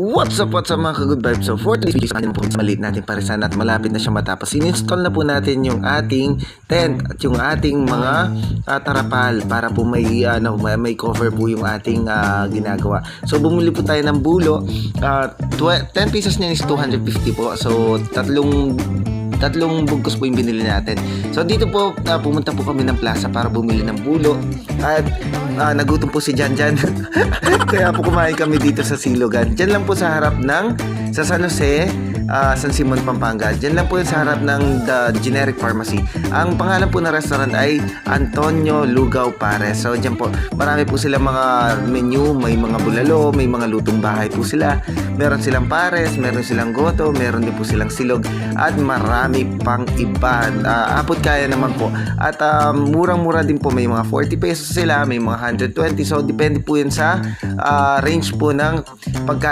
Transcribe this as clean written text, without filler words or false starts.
What's up mga ka-good vibes? So for today's video, natin po maliit natin parisan at malapit na siya matapos. Ininstall na po natin yung ating tent at yung ating mga tarapal para po may cover po yung ating ginagawa. So bumili po tayo ng bulo. 10 pieces niya is 250 po. So tatlong bugkos po yung binili natin. So dito po pumunta po kami ng plaza para bumili ng bulo at nagutom po si Janjan. Kaya po kumain kami dito sa Silogan. Diyan lang po sa harap ng sa San Jose, San Simon, Pampanga. Diyan lang po sa harap ng The Generic Pharmacy. Ang pangalan po ng restaurant ay Antonio Lugaw Pares. So diyan po marami po sila mga menu, may mga bulalo, may mga lutong bahay po sila. Meron silang pares, meron silang goto, meron din po silang silog at marami pang iba. Apot kaya naman po. At murang-mura din po, may mga 40 pesos sila, may mga 120. So depende po yun sa range po ng pagkain